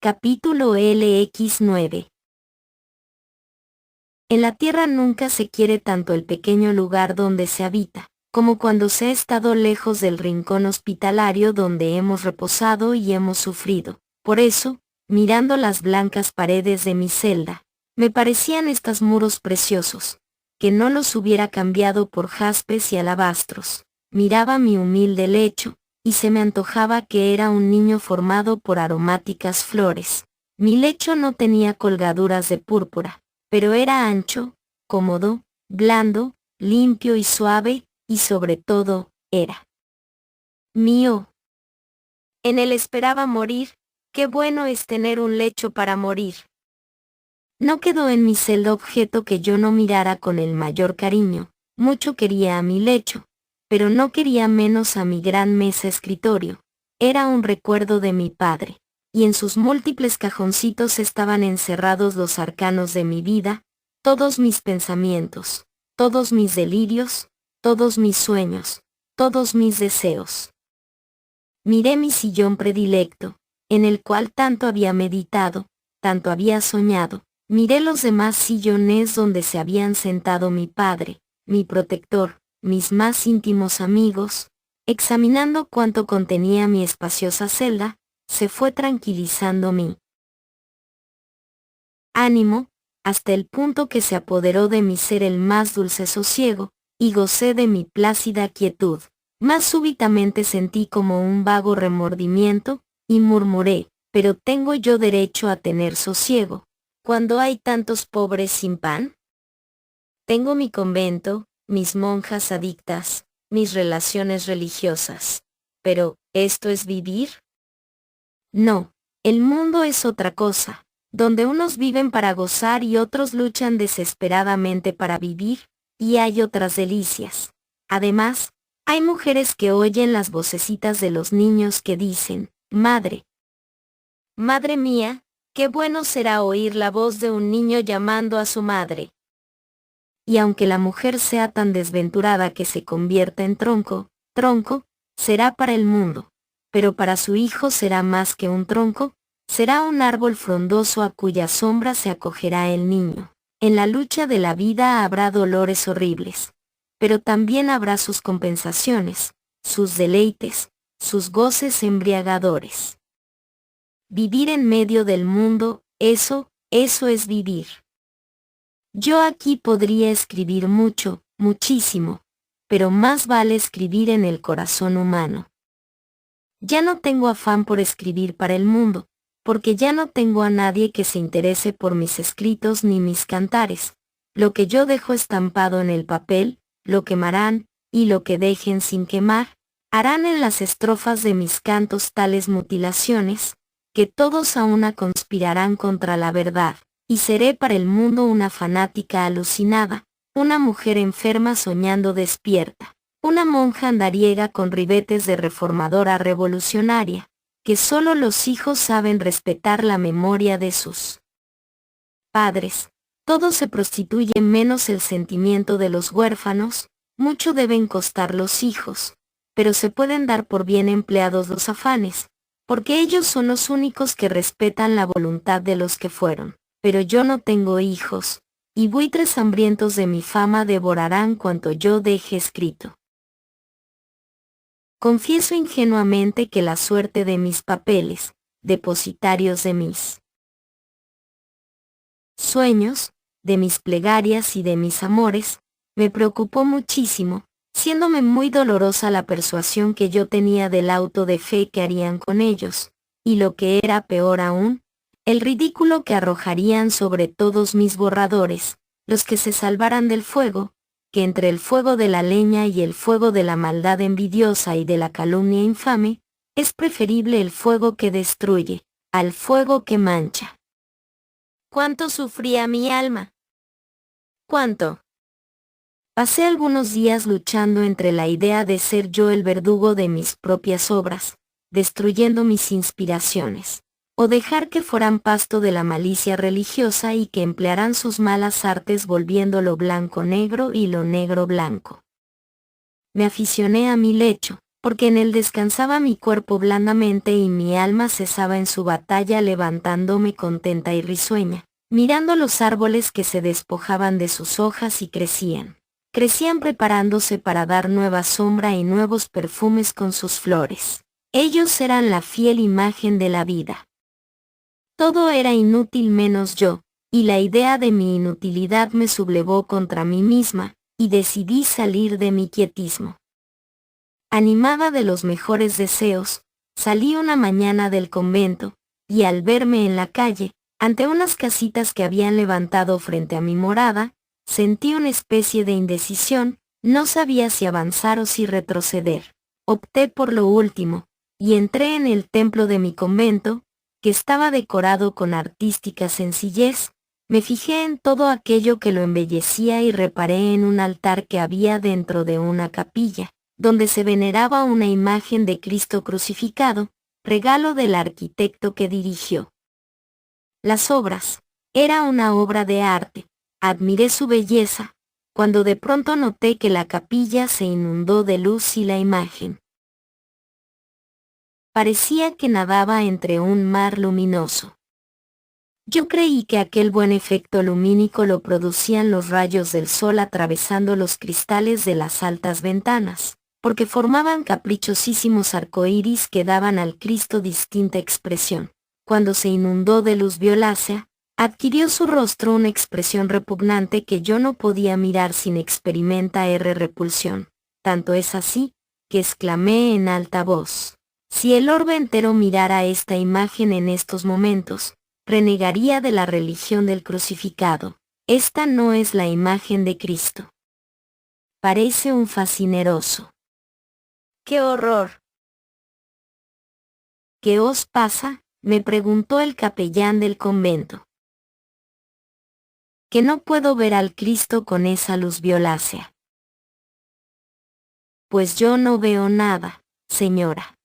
Capítulo LX9. En la tierra nunca se quiere tanto el pequeño lugar donde se habita, como cuando se ha estado lejos del rincón hospitalario donde hemos reposado y hemos sufrido. Por eso, mirando las blancas paredes de mi celda, me parecían estos muros preciosos, que no los hubiera cambiado por jaspes y alabastros. Miraba mi humilde lecho, y se me antojaba que era un niño formado por aromáticas flores. Mi lecho no tenía colgaduras de púrpura, pero era ancho, cómodo, blando, limpio y suave, y sobre todo, era mío. En él esperaba morir. Qué bueno es tener un lecho para morir. No quedó en mi celda objeto que yo no mirara con el mayor cariño. Mucho quería a mi lecho, pero no quería menos a mi gran mesa escritorio. Era un recuerdo de mi padre, y en sus múltiples cajoncitos estaban encerrados los arcanos de mi vida, todos mis pensamientos, todos mis delirios, todos mis sueños, todos mis deseos. Miré mi sillón predilecto, en el cual tanto había meditado, tanto había soñado. Miré los demás sillones donde se habían sentado mi padre, mi protector, mis más íntimos amigos. Examinando cuánto contenía mi espaciosa celda, se fue tranquilizando mi ánimo, hasta el punto que se apoderó de mi ser el más dulce sosiego, y gocé de mi plácida quietud. Más súbitamente sentí como un vago remordimiento, y murmuré, ¿pero tengo yo derecho a tener sosiego, cuando hay tantos pobres sin pan? Tengo mi convento, mis monjas adictas, mis relaciones religiosas. Pero, ¿esto es vivir? No, el mundo es otra cosa, donde unos viven para gozar y otros luchan desesperadamente para vivir, y hay otras delicias. Además, hay mujeres que oyen las vocecitas de los niños que dicen, Madre, madre mía, qué bueno será oír la voz de un niño llamando a su madre. Y aunque la mujer sea tan desventurada que se convierta en tronco, será para el mundo, pero para su hijo será más que un tronco, será un árbol frondoso a cuya sombra se acogerá el niño. En la lucha de la vida habrá dolores horribles, pero también habrá sus compensaciones, sus deleites, sus goces embriagadores. Vivir en medio del mundo, eso es vivir. Yo aquí podría escribir mucho, muchísimo, pero más vale escribir en el corazón humano. Ya no tengo afán por escribir para el mundo, porque ya no tengo a nadie que se interese por mis escritos ni mis cantares. Lo que yo dejo estampado en el papel, lo quemarán, y lo que dejen sin quemar, harán en las estrofas de mis cantos tales mutilaciones, que todos a una conspirarán contra la verdad. Y seré para el mundo una fanática alucinada, una mujer enferma soñando despierta, una monja andariega con ribetes de reformadora revolucionaria, que solo los hijos saben respetar la memoria de sus padres. Todo se prostituye menos el sentimiento de los huérfanos, mucho deben costar los hijos, pero se pueden dar por bien empleados los afanes, porque ellos son los únicos que respetan la voluntad de los que fueron. Pero yo no tengo hijos, y buitres hambrientos de mi fama devorarán cuanto yo deje escrito. Confieso ingenuamente que la suerte de mis papeles, depositarios de mis sueños, de mis plegarias y de mis amores, me preocupó muchísimo, siéndome muy dolorosa la persuasión que yo tenía del auto de fe que harían con ellos, y lo que era peor aún, el ridículo que arrojarían sobre todos mis borradores, los que se salvaran del fuego, que entre el fuego de la leña y el fuego de la maldad envidiosa y de la calumnia infame, es preferible el fuego que destruye, al fuego que mancha. ¿Cuánto sufría mi alma? ¿Cuánto? Pasé algunos días luchando entre la idea de ser yo el verdugo de mis propias obras, destruyendo mis inspiraciones, o dejar que fueran pasto de la malicia religiosa y que emplearan sus malas artes volviendo lo blanco negro y lo negro blanco. Me aficioné a mi lecho, porque en él descansaba mi cuerpo blandamente y mi alma cesaba en su batalla, levantándome contenta y risueña, mirando los árboles que se despojaban de sus hojas y crecían preparándose para dar nueva sombra y nuevos perfumes con sus flores. Ellos eran la fiel imagen de la vida. Todo era inútil menos yo, y la idea de mi inutilidad me sublevó contra mí misma, y decidí salir de mi quietismo. Animada de los mejores deseos, salí una mañana del convento, y al verme en la calle, ante unas casitas que habían levantado frente a mi morada, sentí una especie de indecisión, no sabía si avanzar o si retroceder. Opté por lo último, y entré en el templo de mi convento, que estaba decorado con artística sencillez. Me fijé en todo aquello que lo embellecía y reparé en un altar que había dentro de una capilla, donde se veneraba una imagen de Cristo crucificado, regalo del arquitecto que dirigió las obras. Era una obra de arte. Admiré su belleza, cuando de pronto noté que la capilla se inundó de luz y la imagen parecía que nadaba entre un mar luminoso. Yo creí que aquel buen efecto lumínico lo producían los rayos del sol atravesando los cristales de las altas ventanas, porque formaban caprichosísimos arcoíris que daban al Cristo distinta expresión. Cuando se inundó de luz violácea, adquirió su rostro una expresión repugnante que yo no podía mirar sin experimentar repulsión. Tanto es así, que exclamé en alta voz: si el orbe entero mirara esta imagen en estos momentos, renegaría de la religión del crucificado. Esta no es la imagen de Cristo. Parece un fascineroso. ¡Qué horror! ¿Qué os pasa?, me preguntó el capellán del convento. Que no puedo ver al Cristo con esa luz violácea. Pues yo no veo nada, señora.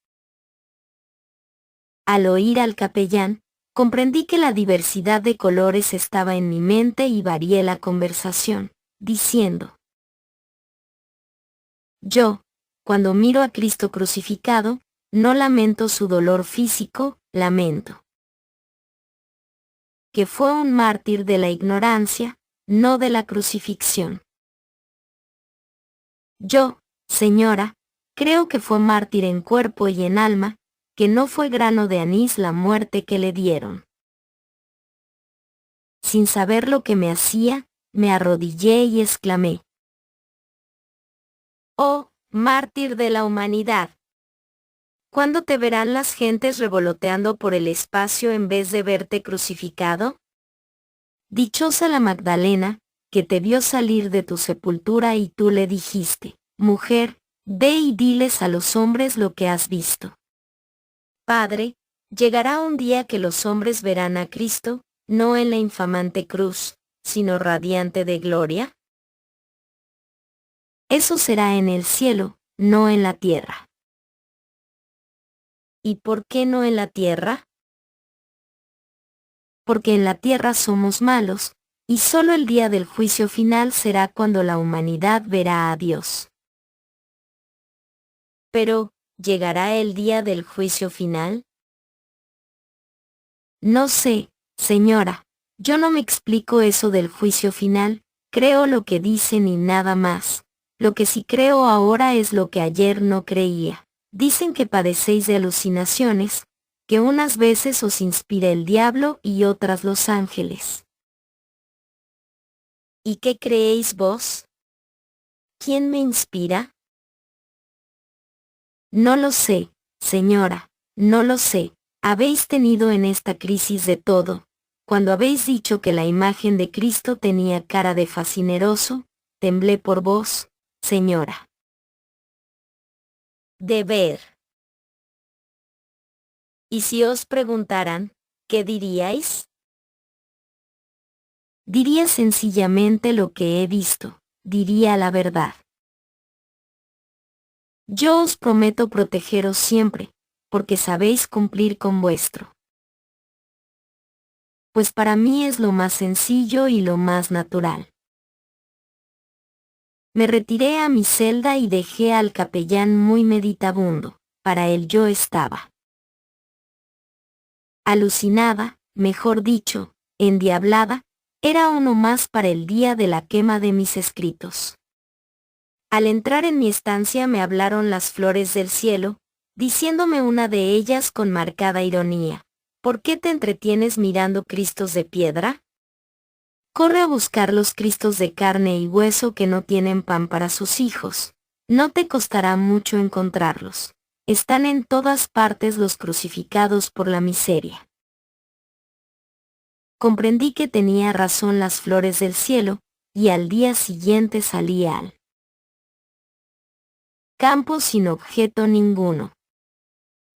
Al oír al capellán, comprendí que la diversidad de colores estaba en mi mente y varié la conversación, diciendo: yo, cuando miro a Cristo crucificado, no lamento su dolor físico, lamento que fue un mártir de la ignorancia, no de la crucifixión. Yo, señora, creo que fue mártir en cuerpo y en alma, que no fue grano de anís la muerte que le dieron. Sin saber lo que me hacía, me arrodillé y exclamé: oh, mártir de la humanidad, ¿cuándo te verán las gentes revoloteando por el espacio en vez de verte crucificado? Dichosa la Magdalena, que te vio salir de tu sepultura y tú le dijiste: mujer, ve y diles a los hombres lo que has visto. Padre, llegará un día que los hombres verán a Cristo, no en la infamante cruz, sino radiante de gloria. Eso será en el cielo, no en la tierra. ¿Y por qué no en la tierra? Porque en la tierra somos malos, y solo el día del juicio final será cuando la humanidad verá a Dios. Pero, ¿llegará el día del juicio final? No sé, señora, yo no me explico eso del juicio final, creo lo que dicen y nada más. Lo que sí creo ahora es lo que ayer no creía. Dicen que padecéis de alucinaciones, que unas veces os inspira el diablo y otras los ángeles. ¿Y qué creéis vos? ¿Quién me inspira? No lo sé, señora, no lo sé. Habéis tenido en esta crisis de todo. Cuando habéis dicho que la imagen de Cristo tenía cara de fascineroso, temblé por vos, señora. De ver. ¿Y si os preguntaran, qué diríais? Diría sencillamente lo que he visto, diría la verdad. Yo os prometo protegeros siempre, porque sabéis cumplir con vuestro. Pues para mí es lo más sencillo y lo más natural. Me retiré a mi celda y dejé al capellán muy meditabundo. Para él yo estaba alucinada, mejor dicho, endiablada, era uno más para el día de la quema de mis escritos. Al entrar en mi estancia me hablaron las flores del cielo, diciéndome una de ellas con marcada ironía: ¿por qué te entretienes mirando cristos de piedra? Corre a buscar los cristos de carne y hueso que no tienen pan para sus hijos. No te costará mucho encontrarlos. Están en todas partes los crucificados por la miseria. Comprendí que tenía razón las flores del cielo, y al día siguiente salí al campo sin objeto ninguno.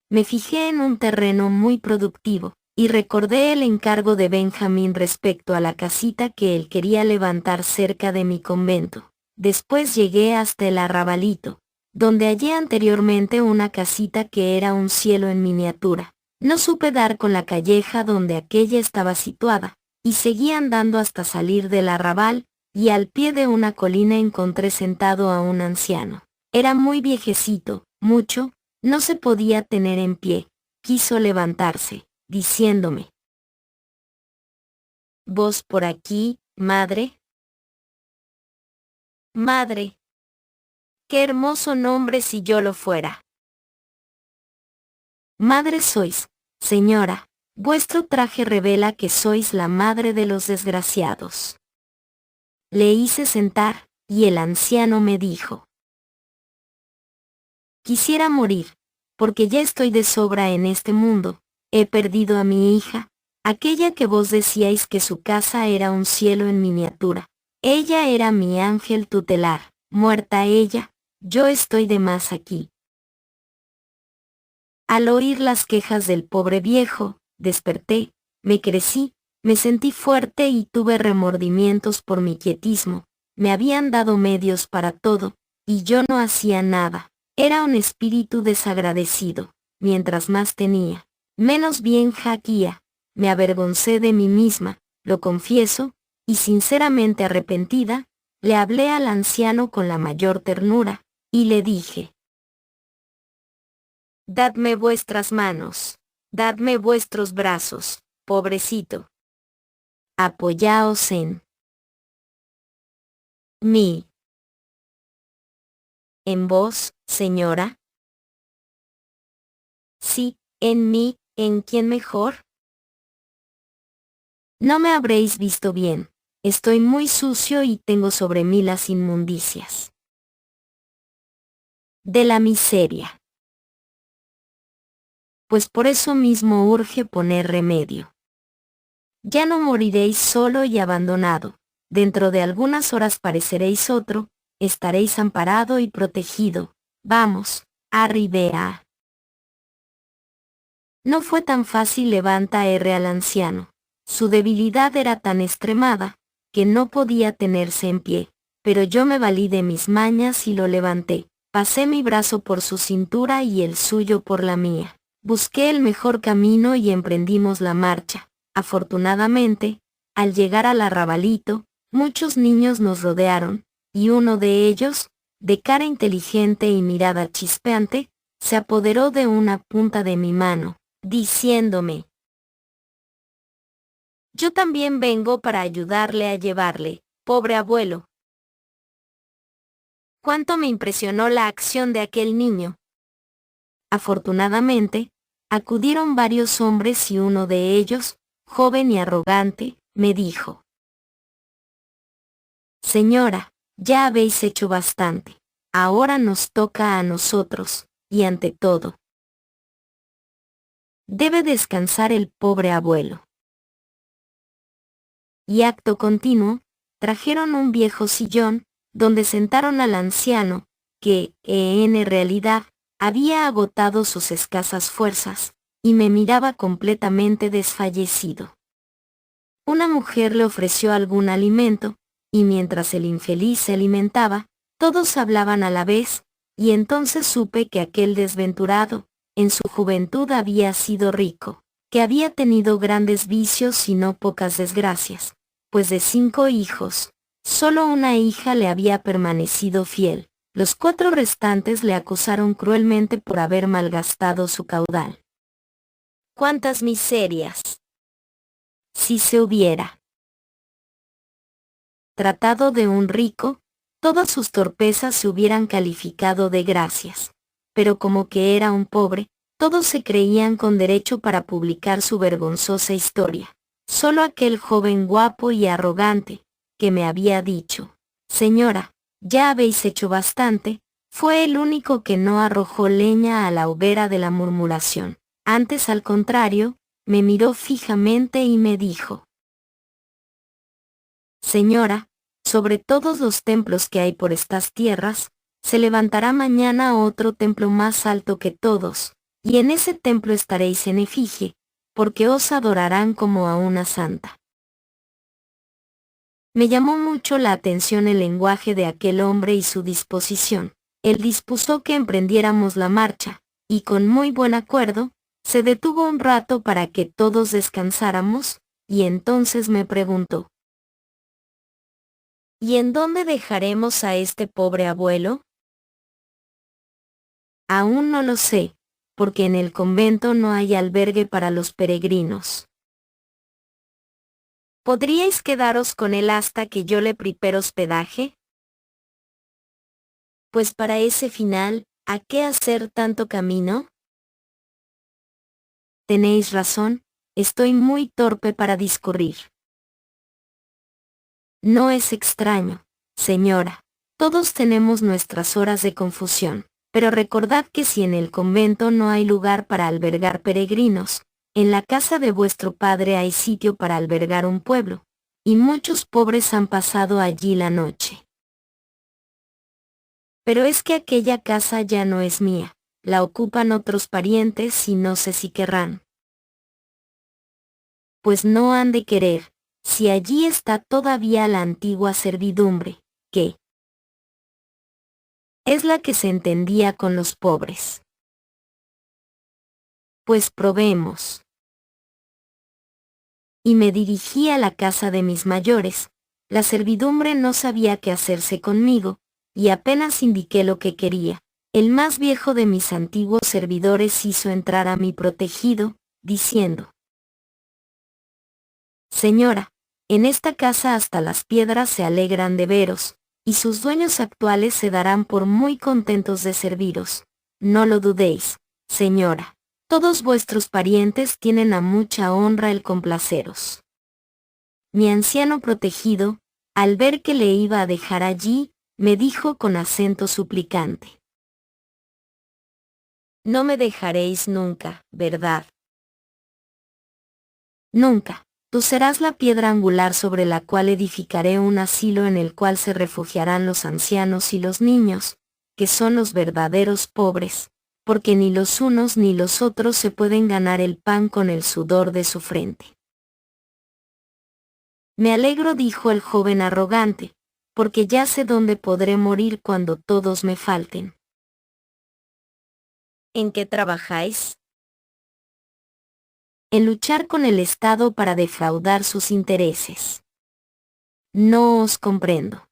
Me fijé en un terreno muy productivo, y recordé el encargo de Benjamín respecto a la casita que él quería levantar cerca de mi convento. Después llegué hasta el arrabalito, donde hallé anteriormente una casita que era un cielo en miniatura. No supe dar con la calleja donde aquella estaba situada, y seguí andando hasta salir del arrabal, y al pie de una colina encontré sentado a un anciano. Era muy viejecito, mucho, no se podía tener en pie. Quiso levantarse, diciéndome: ¿vos por aquí, madre? Madre. Qué hermoso nombre si yo lo fuera. Madre sois, señora, vuestro traje revela que sois la madre de los desgraciados. Le hice sentar, y el anciano me dijo: quisiera morir, porque ya estoy de sobra en este mundo. He perdido a mi hija, aquella que vos decíais que su casa era un cielo en miniatura. Ella era mi ángel tutelar. Muerta ella, yo estoy de más aquí. Al oír las quejas del pobre viejo, desperté, me crecí, me sentí fuerte y tuve remordimientos por mi quietismo. Me habían dado medios para todo, y yo no hacía nada. Era un espíritu desagradecido. Mientras más tenía, menos bien jaquía. Me avergoncé de mí misma, lo confieso, y sinceramente arrepentida, le hablé al anciano con la mayor ternura, y le dije: dadme vuestras manos, dadme vuestros brazos, pobrecito. Apoyaos en mí. ¿En vos, señora? Sí, en mí. ¿En quién mejor? No me habréis visto bien. Estoy muy sucio y tengo sobre mí las inmundicias de la miseria. Pues por eso mismo urge poner remedio. Ya no moriréis solo y abandonado. Dentro de algunas horas pareceréis otro, estaréis amparado y protegido. Vamos, arribea. No fue tan fácil levantar al anciano. Su debilidad era tan extremada, que no podía tenerse en pie, pero yo me valí de mis mañas y lo levanté. Pasé mi brazo por su cintura y el suyo por la mía. Busqué el mejor camino y emprendimos la marcha. Afortunadamente, al llegar al arrabalito, muchos niños nos rodearon, y uno de ellos, de cara inteligente y mirada chispeante, se apoderó de una punta de mi mano, diciéndome: yo también vengo para ayudarle a llevarle, pobre abuelo. Cuánto me impresionó la acción de aquel niño. Afortunadamente, acudieron varios hombres y uno de ellos, joven y arrogante, me dijo: señora, ya habéis hecho bastante. Ahora nos toca a nosotros, y ante todo, debe descansar el pobre abuelo. Y acto continuo, trajeron un viejo sillón, donde sentaron al anciano, que, en realidad, había agotado sus escasas fuerzas, y me miraba completamente desfallecido. Una mujer le ofreció algún alimento, y mientras el infeliz se alimentaba, todos hablaban a la vez, y entonces supe que aquel desventurado, en su juventud había sido rico, que había tenido grandes vicios y no pocas desgracias, pues de 5 hijos, Solo una hija le había permanecido fiel. Los 4 restantes le acusaron cruelmente por haber malgastado su caudal. ¡Cuántas miserias! Si se hubiera tratado de un rico, todas sus torpezas se hubieran calificado de gracias. Pero como que era un pobre, todos se creían con derecho para publicar su vergonzosa historia. Solo aquel joven guapo y arrogante, que me había dicho: «Señora, ya habéis hecho bastante», fue el único que no arrojó leña a la hoguera de la murmuración. Antes, al contrario, me miró fijamente y me dijo: «Señora, sobre todos los templos que hay por estas tierras, se levantará mañana otro templo más alto que todos, y en ese templo estaréis en efigie, porque os adorarán como a una santa». Me llamó mucho la atención el lenguaje de aquel hombre y su disposición. Él dispuso que emprendiéramos la marcha, y con muy buen acuerdo, se detuvo un rato para que todos descansáramos, y entonces me preguntó: «¿Y en dónde dejaremos a este pobre abuelo?». «Aún no lo sé, porque en el convento no hay albergue para los peregrinos». «¿Podríais quedaros con él hasta que yo le prepare hospedaje?». «Pues para ese final, ¿a qué hacer tanto camino?». «Tenéis razón, estoy muy torpe para discurrir». «No es extraño, señora, todos tenemos nuestras horas de confusión, pero recordad que si en el convento no hay lugar para albergar peregrinos, en la casa de vuestro padre hay sitio para albergar un pueblo, y muchos pobres han pasado allí la noche». «Pero es que aquella casa ya no es mía, la ocupan otros parientes y no sé si querrán». «Pues no han de querer, si allí está todavía la antigua servidumbre, que es la que se entendía con los pobres». «Pues probemos». Y me dirigí a la casa de mis mayores. La servidumbre no sabía qué hacerse conmigo, y apenas indiqué lo que quería, el más viejo de mis antiguos servidores hizo entrar a mi protegido, diciendo: «Señora, en esta casa hasta las piedras se alegran de veros, y sus dueños actuales se darán por muy contentos de serviros. No lo dudéis, señora. Todos vuestros parientes tienen a mucha honra el complaceros». Mi anciano protegido, al ver que le iba a dejar allí, me dijo con acento suplicante: «No me dejaréis nunca, ¿verdad?». «Nunca. Tú serás la piedra angular sobre la cual edificaré un asilo en el cual se refugiarán los ancianos y los niños, que son los verdaderos pobres, porque ni los unos ni los otros se pueden ganar el pan con el sudor de su frente». «Me alegro», dijo el joven arrogante, «porque ya sé dónde podré morir cuando todos me falten». «¿En qué trabajáis?». «En luchar con el Estado para defraudar sus intereses». «No os comprendo».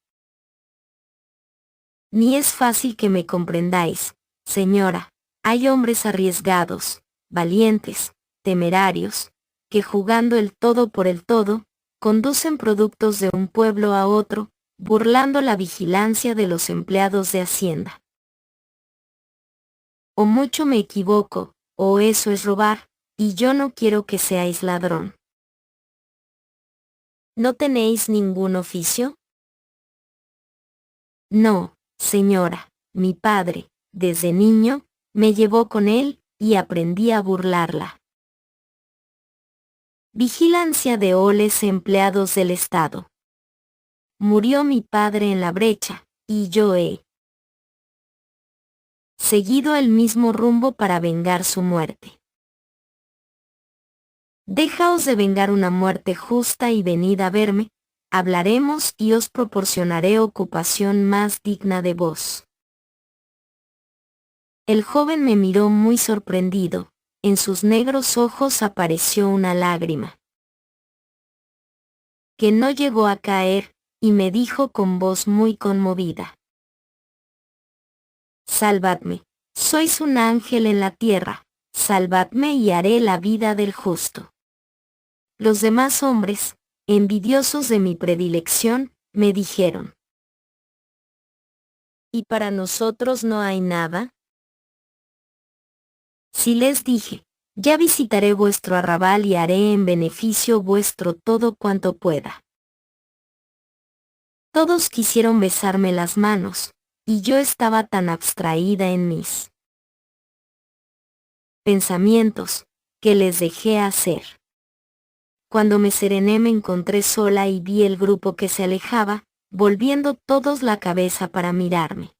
«Ni es fácil que me comprendáis, señora. Hay hombres arriesgados, valientes, temerarios, que jugando el todo por el todo, conducen productos de un pueblo a otro, burlando la vigilancia de los empleados de Hacienda. O mucho me equivoco, o eso es robar, y yo no quiero que seáis ladrón». «¿No tenéis ningún oficio?». «No, señora, mi padre, desde niño, me llevó con él, y aprendí a burlarla». Vigilancia de oles empleados del Estado. Murió mi padre en la brecha, y yo he seguido el mismo rumbo para vengar su muerte. Dejaos de vengar una muerte justa y venid a verme, hablaremos y os proporcionaré ocupación más digna de vos». El joven me miró muy sorprendido, en sus negros ojos apareció una lágrima, que no llegó a caer, y me dijo con voz muy conmovida: Salvadme, sois un ángel en la tierra, salvadme y haré la vida del justo. Los demás hombres, envidiosos de mi predilección, me dijeron: ¿y para nosotros no hay nada? Si les dije: ya visitaré vuestro arrabal y haré en beneficio vuestro todo cuanto pueda. Todos quisieron besarme las manos, y yo estaba tan abstraída en mis pensamientos, que les dejé hacer. Cuando me serené me encontré sola y vi el grupo que se alejaba, volviendo todos la cabeza para mirarme.